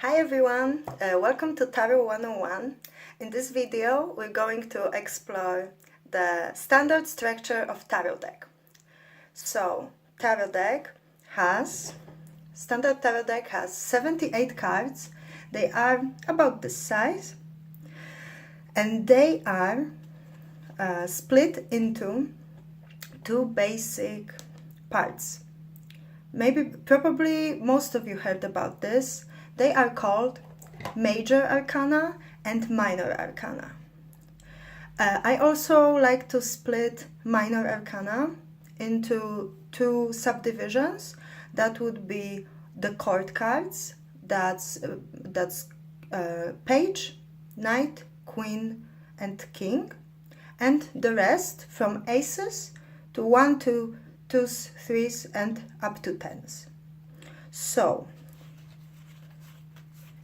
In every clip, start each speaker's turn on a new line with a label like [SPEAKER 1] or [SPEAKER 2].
[SPEAKER 1] Hi everyone, welcome to Tarot 101. In this video we're going to explore the standard structure of tarot deck. So standard tarot deck has 78 cards. They are about this size and they are split into two basic parts. Probably most of you heard about this. They are called Major Arcana and Minor Arcana. I also like to split Minor Arcana into two subdivisions. That would be the court cards, that's Page, Knight, Queen and King, and the rest from Aces to 1, 2, 2s, 3s and up to 10s. So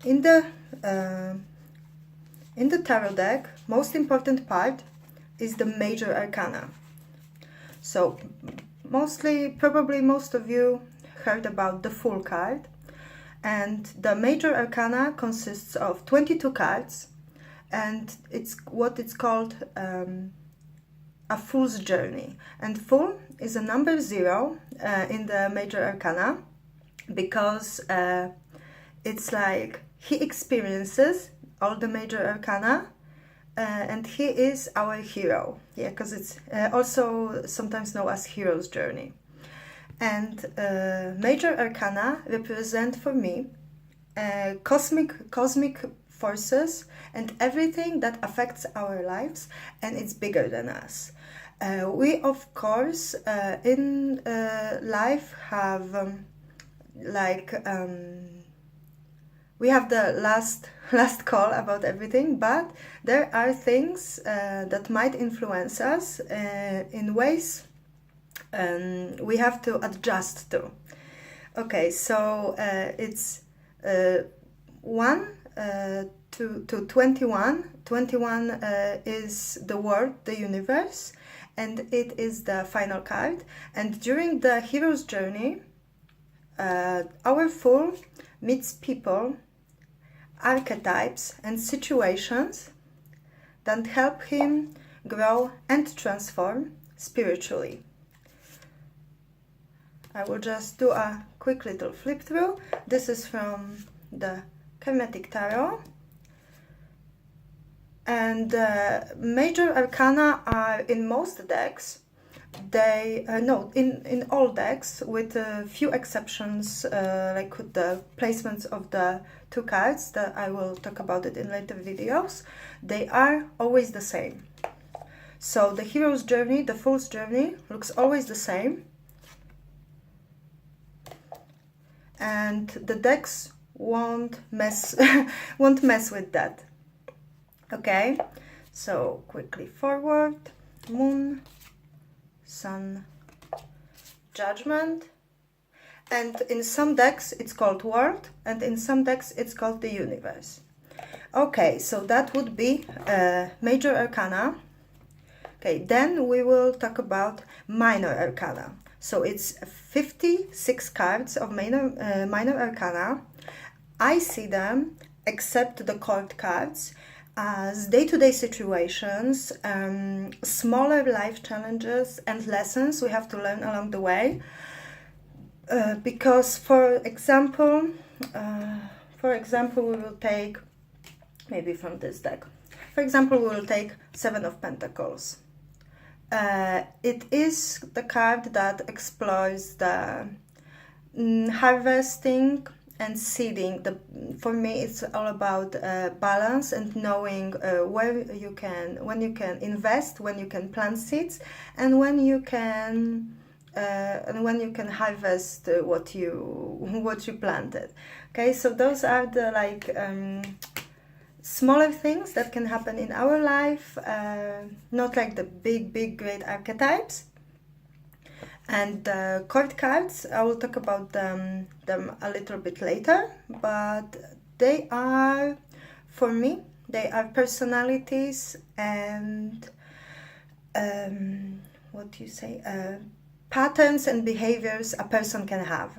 [SPEAKER 1] in the tarot deck, most part is the Major Arcana. So probably most of you heard about the Fool card, and the Major Arcana consists of 22 cards, and it's called a Fool's Journey. And Fool is a number 0 in the Major Arcana because it's like he experiences all the Major Arcana and he is our hero. Yeah, because it's also sometimes known as Hero's Journey. And Major Arcana represent for me cosmic forces and everything that affects our lives, and it's bigger than us. We of course in life have we have the last call about everything, but there are things that might influence us in ways we have to adjust to. Okay, so it's 1 to 21. 21 is the world, the universe, and it is the final card. And during the hero's journey, our Fool meets people, archetypes and situations that help him grow and transform spiritually. I will just do a quick little flip through. This is from the Hermetic Tarot. And Major Arcana are in most decks. They in all decks, with a few exceptions, like with the placements of the two cards that I will talk about it in later videos, they are always the same. So the hero's journey, the Fool's journey, looks always the same, and the decks won't mess with that. Okay, so quickly forward: Moon, Sun, Judgment, and in some decks it's called World, and in some decks it's called the Universe. Okay, so that would be Major Arcana. Okay, then we will talk about Minor Arcana. So it's 56 cards of Minor Arcana. I see them, except the court cards, as day-to-day situations, smaller life challenges and lessons we have to learn along the way. Because, for example, we will take, maybe from this deck, for example, we will take 7 of Pentacles. It is the card that explores the harvesting and seeding. For me, it's all about balance and knowing when you can invest, when you can plant seeds, and when you can harvest what you planted. Okay, so those are the smaller things that can happen in our life, not like the big great archetypes. And the court cards, I will talk about them a little bit later, but they are, for me, they are personalities and patterns and behaviors a person can have.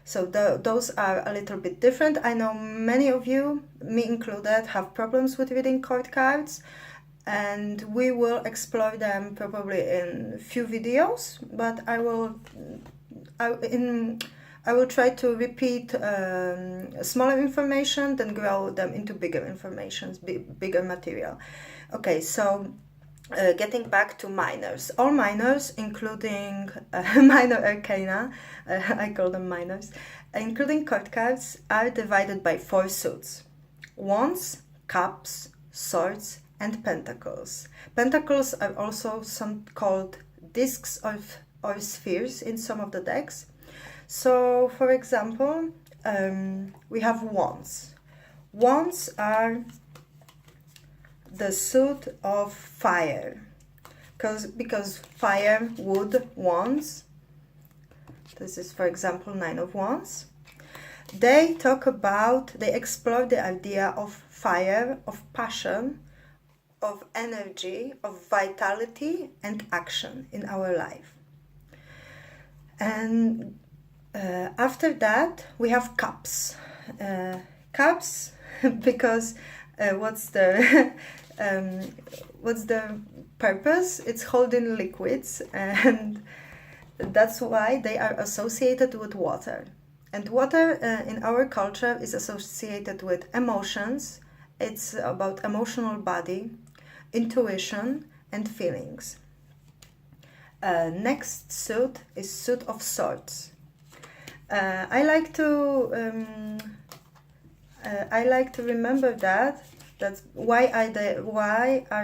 [SPEAKER 1] So those are a little bit different. I know many of you, me included, have problems with reading court cards, and we will explore them probably in few videos, but I will try to repeat smaller information, then grow them into bigger information, bigger material. Okay, so getting back to minors. All minors, including Minor Arcana, I call them minors, including court cards, are divided by 4 suits: Wands, Cups, Swords, and Pentacles. Pentacles are also some called discs or spheres in some of the decks. So, for example, we have Wands. Wands are the suit of fire, because fire, wood, wands. This is, for example, 9 of Wands. They explore the idea of fire, of passion, of energy, of vitality and action in our life. And after that, we have Cups. Cups, because what's the purpose? It's holding liquids, and that's why they are associated with water. And water in our culture is associated with emotions. It's about emotional body, intuition, and feelings. Next suit is suit of Swords. I like to remember that's why are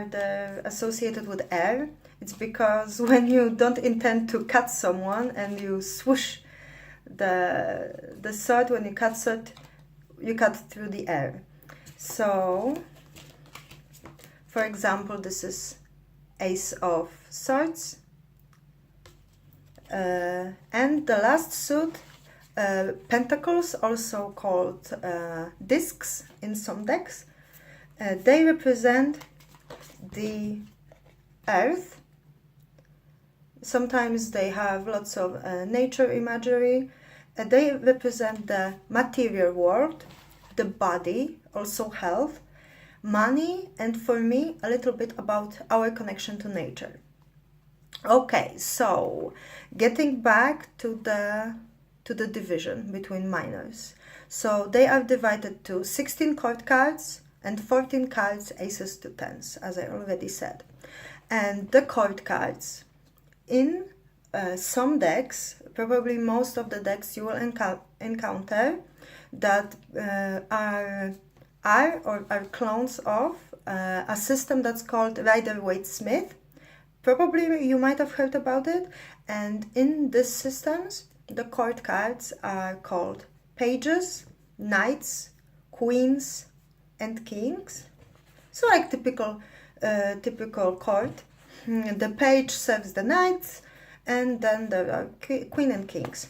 [SPEAKER 1] they associated with air. It's because when you don't intend to cut someone and you swoosh the sword, when you cut sword, you cut through the air. So, for example, this is Ace of Swords. And the last suit, Pentacles, also called discs in some decks. They represent the earth. Sometimes they have lots of nature imagery. They represent the material world, the body, also health, money, and for me, a little bit about our connection to nature. Okay, so getting back to the division between minors. So they are divided to 16 court cards and 14 cards, aces to tens, as I already said. And the court cards, in some decks, probably most of the decks you will encounter that are clones of a system that's called Rider-Waite-Smith. Probably you might have heard about it. And in these systems, the court cards are called pages, knights, queens, and kings. So like typical court. The page serves the knights, and then there are queen and kings.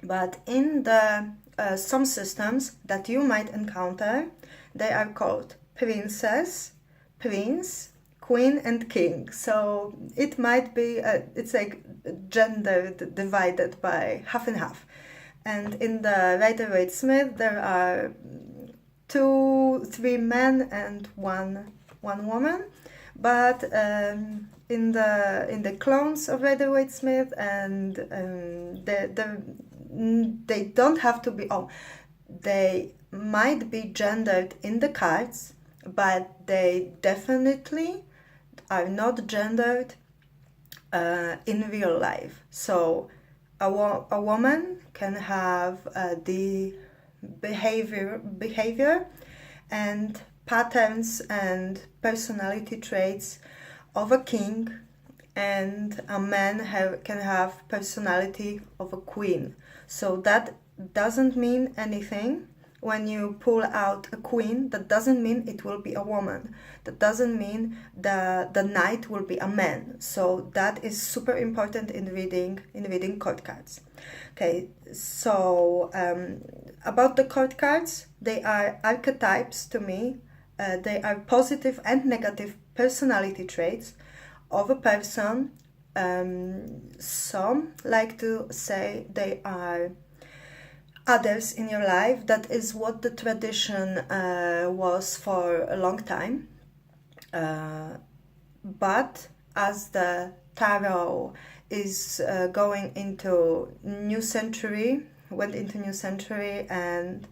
[SPEAKER 1] But in the some systems that you might encounter, they are called princess, prince, queen, and king. So it might be it's like gender divided by half and half. And in the Rider-Waite-Smith, there are 2-3 men and one woman. But in the clones of Rider-Waite-Smith, and they don't have to be. Oh, they might be gendered in the cards, but they definitely are not gendered in real life. So a woman can have the behavior and patterns and personality traits of a king, and a man can have personality of a queen. So that doesn't mean anything. When you pull out a queen, that doesn't mean it will be a woman. That doesn't mean the knight will be a man. So that is super important in reading court cards. Okay, so about the court cards, they are archetypes to me. They are positive and negative personality traits of a person. Some like to say they are others in your life. That is what the tradition was for a long time. But as the tarot is going into new century, went into new century, and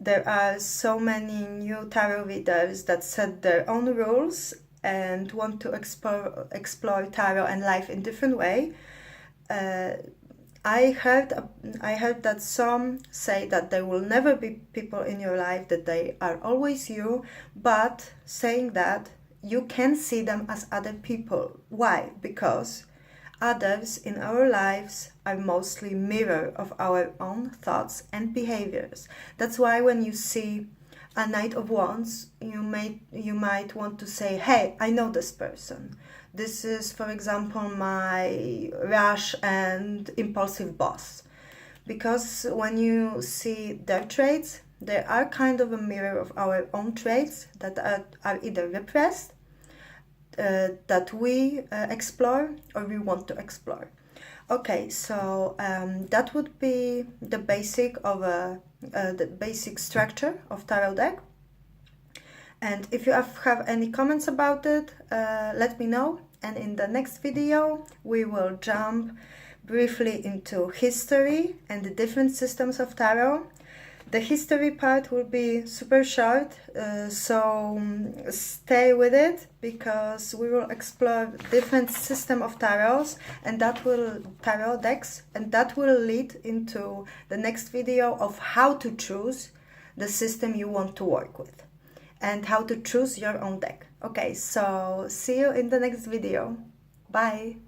[SPEAKER 1] there are so many new tarot readers that set their own rules and want to explore tarot and life in different way. I heard that some say that there will never be people in your life, that they are always you, but saying that you can see them as other people. Why? Because others in our lives are mostly mirror of our own thoughts and behaviors. That's why when you see a Knight of Wands, you might want to say, hey, I know this person. This is, for example, my rash and impulsive boss. Because when you see their traits, they are kind of a mirror of our own traits that are either repressed, that we explore, or we want to explore. Okay, so that would be the basic of the basic structure of tarot deck. And if you have any comments about it, let me know. And in the next video, we will jump briefly into history and the different systems of tarot. The history part will be super short, so stay with it, because we will explore different system of tarots and tarot decks, and that will lead into the next video of how to choose the system you want to work with and how to choose your own deck. Okay, so see you in the next video. Bye!